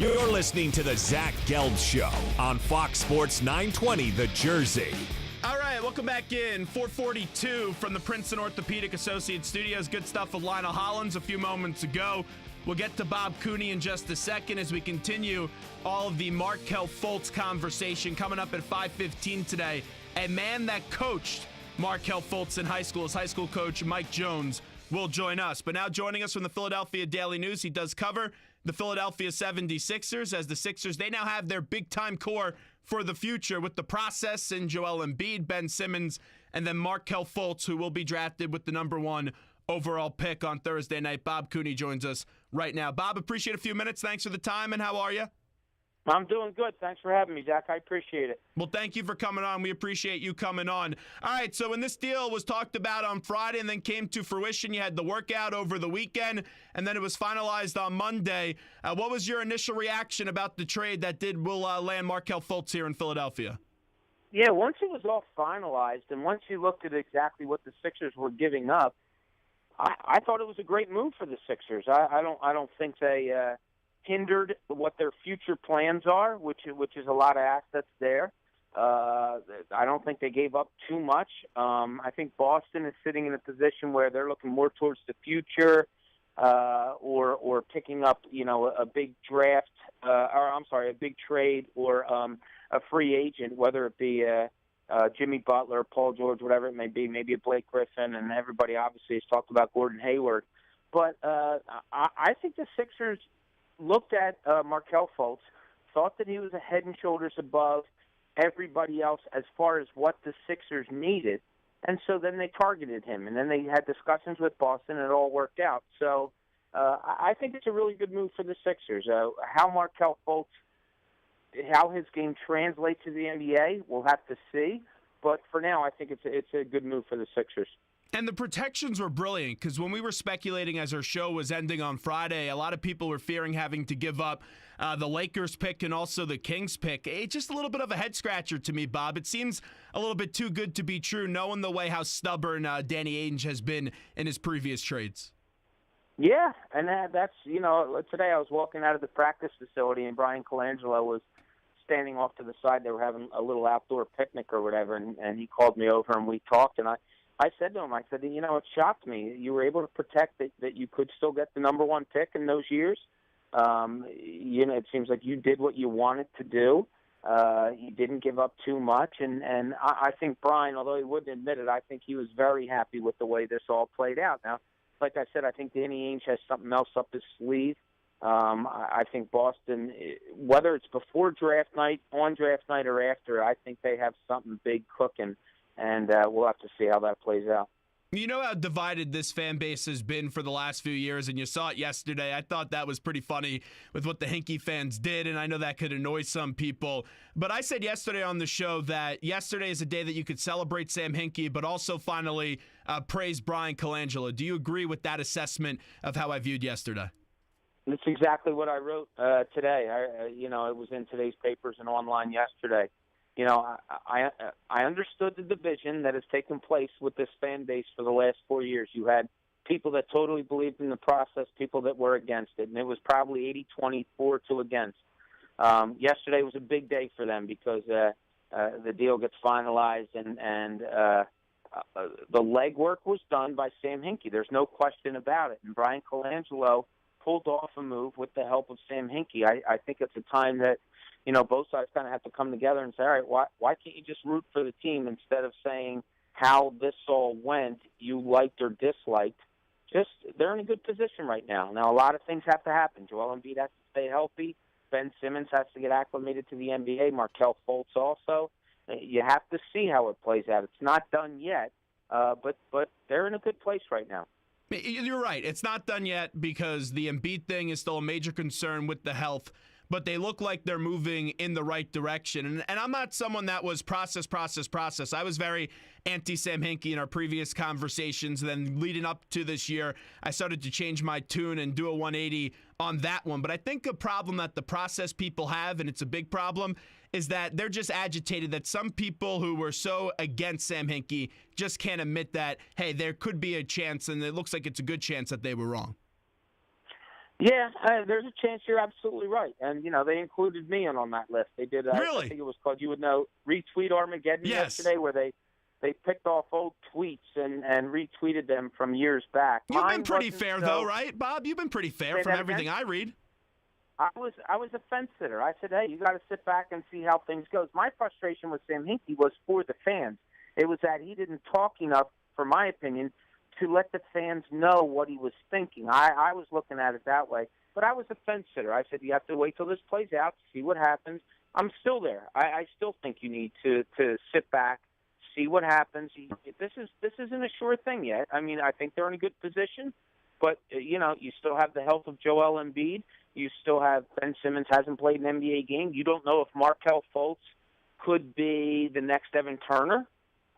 You're listening to the Zach Gelb Show on Fox Sports 920 The Jersey. All right, welcome back in. 442 from the Princeton Orthopedic Associates Studios. Good stuff with Lionel Hollins a few moments ago. We'll get to Bob Cooney in just a second as we continue all of the Markelle Fultz conversation coming up at 5:15 today. A man that coached Markelle Fultz in high school, his high school coach, Mike Jones, will join us. But now joining us from the Philadelphia Daily News, he does cover the Philadelphia 76ers as the Sixers, they now have their big-time core for the future with the process in Joel Embiid, Ben Simmons, and then Markelle Fultz, who will be drafted with the number 1 overall pick on Thursday night. Bob Cooney joins us right now. Bob, appreciate a few minutes. Thanks for the time, and how are you? I'm doing good. Thanks for having me, Zach. I appreciate it. Well, thank you for coming on. We appreciate you coming on. All right, so when this deal was talked about on Friday and then came to fruition, you had the workout over the weekend, and then it was finalized on Monday. What was your initial reaction about the trade that will land Markelle Fultz here in Philadelphia? Yeah, once it was all finalized and once you looked at exactly what the Sixers were giving up, I thought it was a great move for the Sixers. I don't think they hindered what their future plans are, which is a lot of assets there. I don't think they gave up too much. I think Boston is sitting in a position where they're looking more towards the future, or picking up, a big draft, a big trade, or a free agent, whether it be Jimmy Butler, Paul George, whatever it may be, maybe a Blake Griffin, and everybody obviously has talked about Gordon Hayward. But I think the Sixers looked at Markelle Fultz, thought that he was a head and shoulders above everybody else as far as what the Sixers needed, and so then they targeted him, and then they had discussions with Boston, and it all worked out. So I think it's a really good move for the Sixers. How Markelle Fultz, how his game translates to the NBA, we'll have to see, but for now I think it's a good move for the Sixers. And the protections were brilliant because when we were speculating as our show was ending on Friday, a lot of people were fearing having to give up the Lakers pick and also the Kings pick. It's just a little bit of a head-scratcher to me, Bob. It seems a little bit too good to be true, knowing the way how stubborn Danny Ainge has been in his previous trades. Yeah, and that's, today I was walking out of the practice facility and Brian Colangelo was standing off to the side. They were having a little outdoor picnic or whatever, and he called me over and we talked, and I said to him, it shocked me. You were able to protect that you could still get the number 1 pick in those years. It seems like you did what you wanted to do. You didn't give up too much. And I think Brian, although he wouldn't admit it, I think he was very happy with the way this all played out. Now, like I said, I think Danny Ainge has something else up his sleeve. I think Boston, whether it's before draft night, on draft night, or after, I think they have something big cooking. And we'll have to see how that plays out. You know how divided this fan base has been for the last few years, and you saw it yesterday. I thought that was pretty funny with what the Hinkie fans did, and I know that could annoy some people. But I said yesterday on the show that yesterday is a day that you could celebrate Sam Hinkie, but also finally praise Brian Colangelo. Do you agree with that assessment of how I viewed yesterday? That's exactly what I wrote today. It was in today's papers and online yesterday. I understood the division that has taken place with this fan base for the last 4 years. You had people that totally believed in the process, people that were against it, and it was probably 80-20, 4-2 against. Yesterday was a big day for them because the deal gets finalized and the legwork was done by Sam Hinkie. There's no question about it. And Brian Colangelo pulled off a move with the help of Sam Hinkie. I think it's a time that both sides kind of have to come together and say, all right, why can't you just root for the team instead of saying how this all went, you liked or disliked? They're in a good position right now. Now, a lot of things have to happen. Joel Embiid has to stay healthy. Ben Simmons has to get acclimated to the NBA. Markelle Fultz also. You have to see how it plays out. It's not done yet, but they're in a good place right now. You're right. It's not done yet because the Embiid thing is still a major concern with the health, but they look like they're moving in the right direction. And I'm not someone that was process. I was very anti-Sam Hinkie in our previous conversations. Then leading up to this year, I started to change my tune and do a 180 on that one. But I think a problem that the process people have, and it's a big problem, is that they're just agitated that some people who were so against Sam Hinkie just can't admit that, hey, there could be a chance, and it looks like it's a good chance that they were wrong. Yeah, there's a chance you're absolutely right. And, they included me in on that list. They did, Really? I think it was called, you would know, Retweet Armageddon yesterday, where they picked off old tweets and retweeted them from years back. You've been pretty fair, though, right, Bob? You've been pretty fair from everything I read. I was a fence sitter. I said, hey, you got to sit back and see how things goes. My frustration with Sam Hinkie was for the fans. It was that he didn't talk enough, for my opinion, to let the fans know what he was thinking. I was looking at it that way. But I was a fence sitter. I said, you have to wait till this plays out, see what happens. I'm still there. I still think you need to sit back, see what happens. This isn't a sure thing yet. I mean, I think they're in a good position. But, you still have the health of Joel Embiid. You still have Ben Simmons hasn't played an NBA game. You don't know if Markelle Fultz could be the next Evan Turner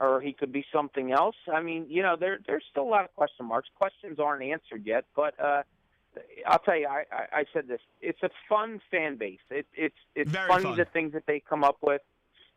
or he could be something else. I mean, there's still a lot of question marks. Questions aren't answered yet. But I'll tell you, I said this. It's a fun fan base. It's very funny fun. the things that they come up with.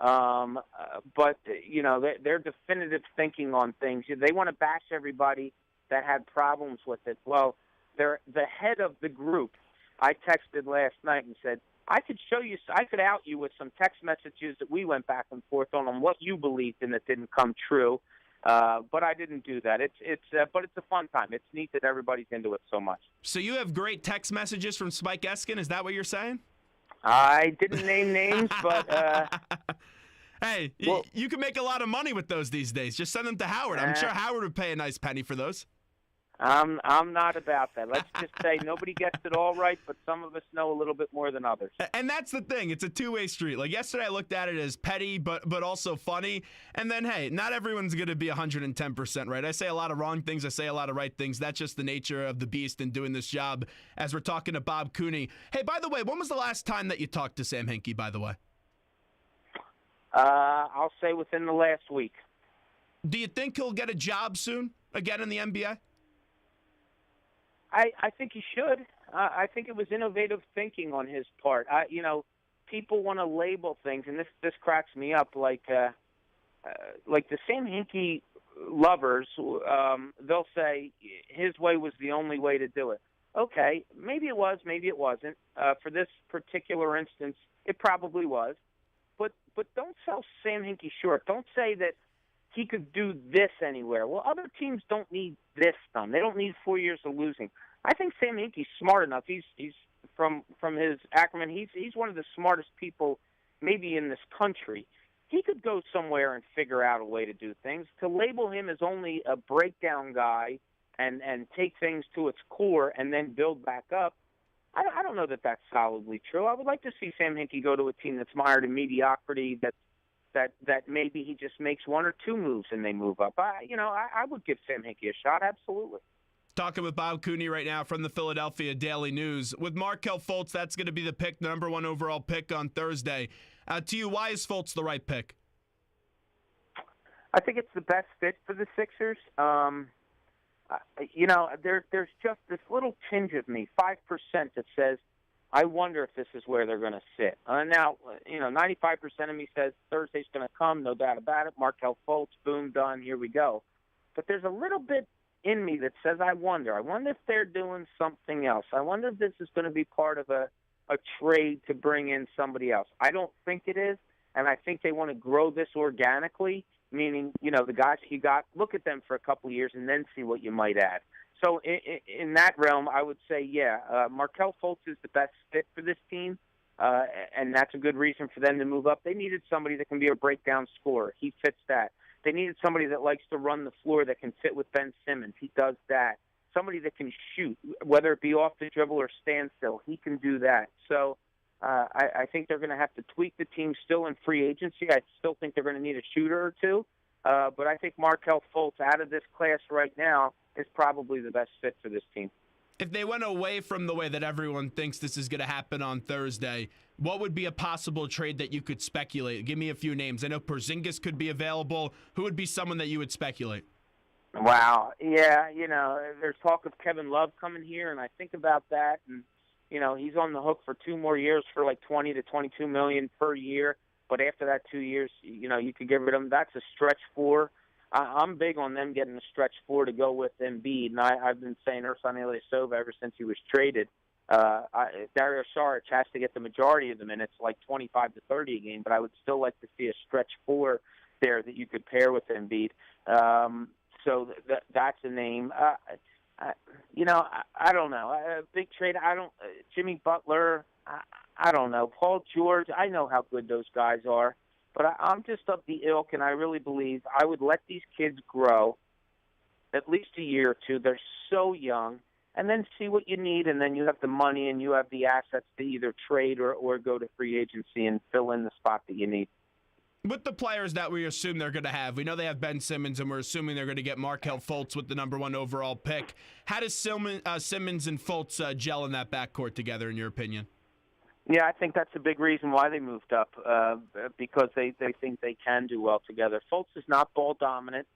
But, they're definitive thinking on things. They want to bash everybody that had problems with it. Well, they're the head of the group. I texted last night and said, I could out you with some text messages that we went back and forth on what you believed in that didn't come true. But I didn't do that. But it's a fun time. It's neat that everybody's into it so much. So you have great text messages from Spike Eskin. Is that what you're saying? I didn't name names, but hey, you can make a lot of money with those these days. Just send them to Howard. I'm sure Howard would pay a nice penny for those. I'm not about that. Let's just say nobody gets it all right, but some of us know a little bit more than others. And that's the thing. It's a two-way street. Like yesterday I looked at it as petty but also funny. And then, hey, not everyone's going to be 110% right. I say a lot of wrong things. I say a lot of right things. That's just the nature of the beast in doing this job as we're talking to Bob Cooney. Hey, by the way, when was the last time that you talked to Sam Hinkie, by the way? I'll say within the last week. Do you think he'll get a job soon again in the NBA? I think he should. I think it was innovative thinking on his part. People want to label things, and this cracks me up. Like the Sam Hinkie lovers, they'll say his way was the only way to do it. Okay, maybe it was, maybe it wasn't. For this particular instance, it probably was. But don't sell Sam Hinkie short. Don't say that he could do this anywhere. Well, other teams don't need this done. They don't need 4 years of losing. I think Sam Hinkie's smart enough. He's from his acumen. He's one of the smartest people maybe in this country. He could go somewhere and figure out a way to do things. To label him as only a breakdown guy and take things to its core and then build back up, I don't know that that's solidly true. I would like to see Sam Hinkie go to a team that's mired in mediocrity, that maybe he just makes one or two moves and they move up. I would give Sam Hinkie a shot, absolutely. Talking with Bob Cooney right now from the Philadelphia Daily News. With Markelle Fultz, that's going to be the pick, the number one overall pick on Thursday. To you, why is Fultz the right pick? I think it's the best fit for the Sixers. There's just this little tinge of me, 5%, that says, I wonder if this is where they're going to sit. Now, 95% of me says Thursday's going to come, no doubt about it. Markelle Fultz, boom, done, here we go. But there's a little bit in me that says, I wonder if they're doing something else. I wonder if this is going to be part of a trade to bring in somebody else. I don't think it is, and I think they want to grow this organically, meaning, the guys you got, look at them for a couple of years and then see what you might add. So in that realm, I would say, Markelle Fultz is the best fit for this team, and that's a good reason for them to move up. They needed somebody that can be a breakdown scorer. He fits that. They needed somebody that likes to run the floor that can fit with Ben Simmons. He does that. Somebody that can shoot, whether it be off the dribble or standstill. He can do that. So I think they're going to have to tweak the team still in free agency. I still think they're going to need a shooter or two. But I think Markelle Fultz, out of this class right now, is probably the best fit for this team. If they went away from the way that everyone thinks this is going to happen on Thursday, what would be a possible trade that you could speculate? Give me a few names. I know Porzingis could be available. Who would be someone that you would speculate? Wow. Yeah, there's talk of Kevin Love coming here, and I think about that. And, he's on the hook for 2 more years for like $20 to $22 million per year. But after that 2 years, you could get rid of him. That's a stretch 4. I'm big on them getting a stretch 4 to go with Embiid, and I've been saying Ersan Ilyasova ever since he was traded. Dario Saric has to get the majority of the minutes, like 25 to 30 a game, but I would still like to see a stretch four there that you could pair with Embiid. So that's a name. I don't know. Big trade. Jimmy Butler. I don't know. Paul George. I know how good those guys are, but I'm just of the ilk, and I really believe I would let these kids grow at least a year or two. They're so young, and then see what you need, and then you have the money and you have the assets to either trade or go to free agency and fill in the spot that you need. With the players that we assume they're going to have, we know they have Ben Simmons, and we're assuming they're going to get Markelle Fultz with the number 1 overall pick. How does Simmons and Fultz gel in that backcourt together, in your opinion? Yeah, I think that's a big reason why they moved up, because they think they can do well together. Fultz is not ball dominant.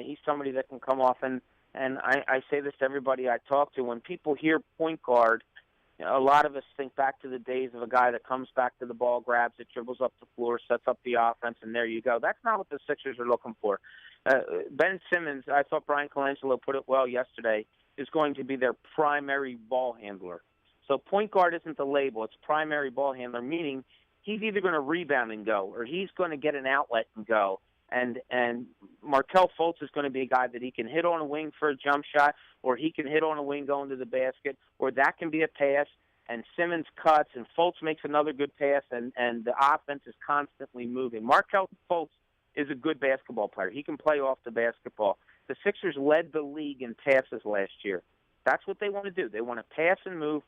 He's somebody that can come off, and I say this to everybody I talk to. When people hear point guard, a lot of us think back to the days of a guy that comes back to the ball, grabs it, dribbles up the floor, sets up the offense, and there you go. That's not what the Sixers are looking for. Ben Simmons, I thought Brian Colangelo put it well yesterday, is going to be their primary ball handler. So point guard isn't the label. It's primary ball handler, meaning he's either going to rebound and go or he's going to get an outlet and go. And Markelle Fultz is going to be a guy that he can hit on a wing for a jump shot, or he can hit on a wing going to the basket, or that can be a pass, and Simmons cuts, and Fultz makes another good pass, and the offense is constantly moving. Markelle Fultz is a good basketball player. He can play off the basketball. The Sixers led the league in passes last year. That's what they want to do. They want to pass and move,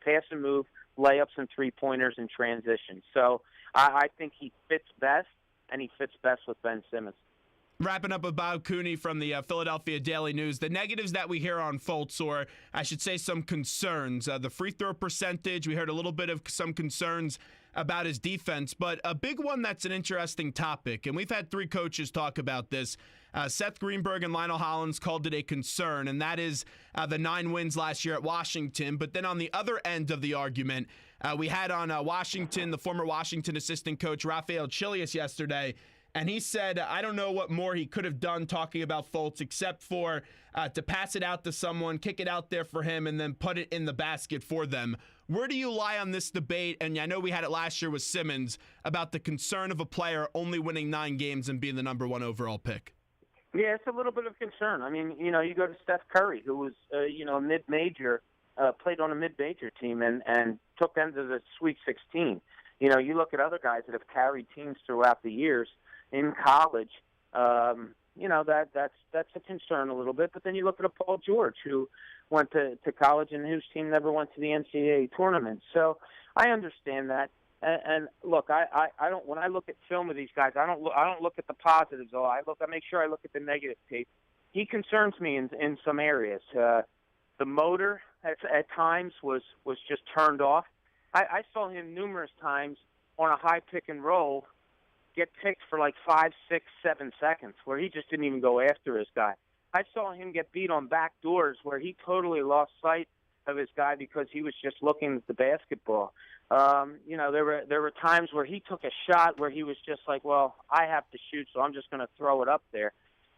layups and three-pointers and transition. So I think he fits best, and he fits best with Ben Simmons. Wrapping up with Bob Cooney from the Philadelphia Daily News. The negatives that we hear on Fultz, or I should say some concerns. The free throw percentage, we heard a little bit of some concerns about his defense, but a big one that's an interesting topic, and we've had 3 coaches talk about this. Seth Greenberg and Lionel Hollins called it a concern, and that is the 9 wins last year at Washington. But then on the other end of the argument, we had on Washington, the former Washington assistant coach, Rafael Chilius, yesterday, and he said, I don't know what more he could have done talking about Fultz except for to pass it out to someone, kick it out there for him, and then put it in the basket for them. Where do you lie on this debate? And I know we had it last year with Simmons about the concern of a player only winning 9 games and being the number 1 overall pick. Yeah, it's a little bit of concern. I mean, you go to Steph Curry, who was, a mid-major, played on a mid-major team and took them to the Sweet 16. You look at other guys that have carried teams throughout the years in college. That's a concern a little bit. But then you look at a Paul George who went to college and whose team never went to the NCAA tournament. So I understand that. And look, I don't. When I look at film of these guys, I don't look at the positives. I make sure I look at the negative tape. He concerns me in some areas. The motor at times was just turned off. I saw him numerous times on a high pick and roll get picked for like 5, 6, 7 seconds, where he just didn't even go after his guy. I saw him get beat on back doors where he totally lost sight of his guy because he was just looking at the basketball. There were times where he took a shot where he was just like, well, I have to shoot, so I'm just going to throw it up there.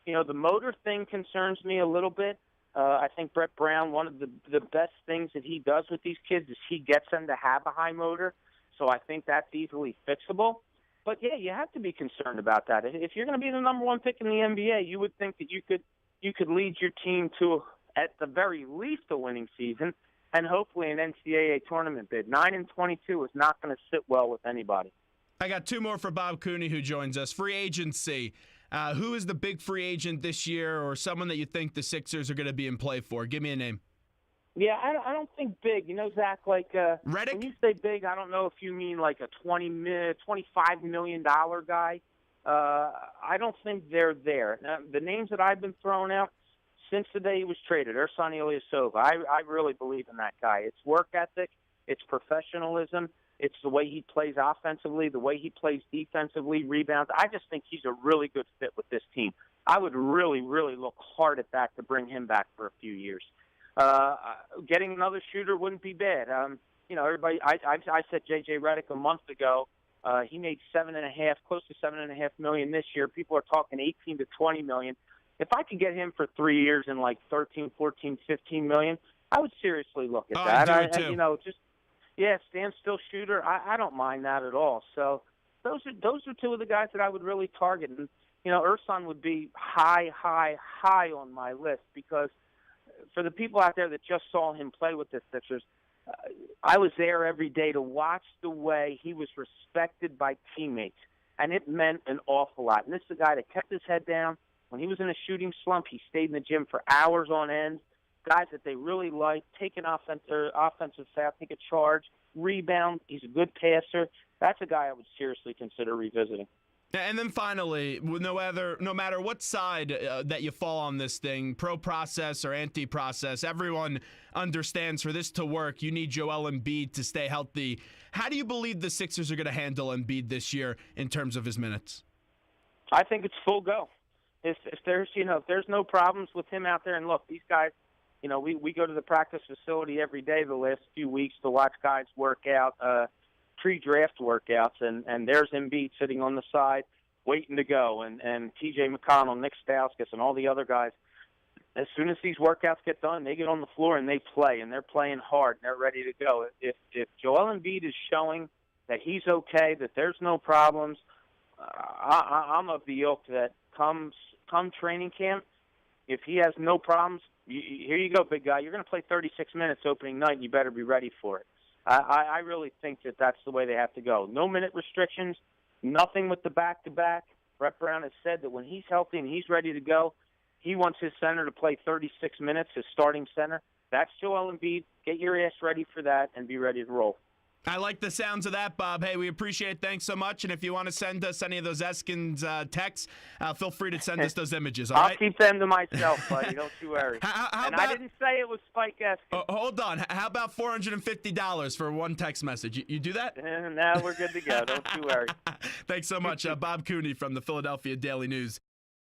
The motor thing concerns me a little bit. I think Brett Brown, one of the best things that he does with these kids is he gets them to have a high motor. So I think that's easily fixable. But, yeah, you have to be concerned about that. If you're going to be the number 1 pick in the NBA, you would think that you could lead your team to, at the very least, a winning season and hopefully an NCAA tournament bid. 9-22 is not going to sit well with anybody. I got 2 more for Bob Cooney, who joins us. Free agency. Who is the big free agent this year, or someone that you think the Sixers are going to be in play for? Give me a name. Yeah, I don't think big. Zach, Redick? When you say big, I don't know if you mean like a $25 million guy. I don't think they're there. Now, the names that I've been throwing out since the day he was traded, Ersan Ilyasova, I really believe in that guy. It's work ethic. It's professionalism. It's the way he plays offensively, the way he plays defensively, rebounds. I just think he's a really good fit with this team. I would really, really look hard at that to bring him back for a few years. Getting another shooter wouldn't be bad. Everybody. I said J.J. Redick a month ago. He made close to $7.5 million this year. People are talking 18 to 20 million. If I could get him for 3 years and like 13, 14, 15 million, I would seriously look at that. I do too. Yeah, standstill shooter. I don't mind that at all. So those are two of the guys that I would really target. And, Ersan would be high on my list because for the people out there that just saw him play with the Sixers, I was there every day to watch the way he was respected by teammates, and it meant an awful lot. And this is a guy that kept his head down. When he was in a shooting slump, he stayed in the gym for hours on end. Guys that they really like, take an offensive foul, take a charge, rebound. He's a good passer. That's a guy I would seriously consider revisiting. And then finally, no matter what side that you fall on this thing, pro process or anti-process, everyone understands for this to work, you need Joel Embiid to stay healthy. How do you believe the Sixers are going to handle Embiid this year in terms of his minutes? I think it's full go. If there's no problems with him out there, and look, these guys, we go to the practice facility every day the last few weeks to watch guys work out. Pre-draft workouts, and there's Embiid sitting on the side waiting to go, and T.J. McConnell, Nick Stauskas, and all the other guys. As soon as these workouts get done, they get on the floor and they play, and they're playing hard, and they're ready to go. If Joel Embiid is showing that he's okay, that there's no problems, I'm of the ilk that come training camp, if he has no problems, here you go, big guy. You're going to play 36 minutes opening night, and you better be ready for it. I really think that that's the way they have to go. No minute restrictions, nothing with the back-to-back. Brett Brown has said that when he's healthy and he's ready to go, he wants his center to play 36 minutes, his starting center. That's Joel Embiid. Get your ass ready for that and be ready to roll. I like the sounds of that, Bob. Hey, we appreciate it. Thanks so much. And if you want to send us any of those Eskins texts, feel free to send us those images, all right? I'll keep them to myself, buddy. Don't you worry. I didn't say it was Spike Eskins. Hold on. How about $450 for one text message? You do that? Now we're good to go. Don't you worry. Thanks so much, Bob Cooney from the Philadelphia Daily News.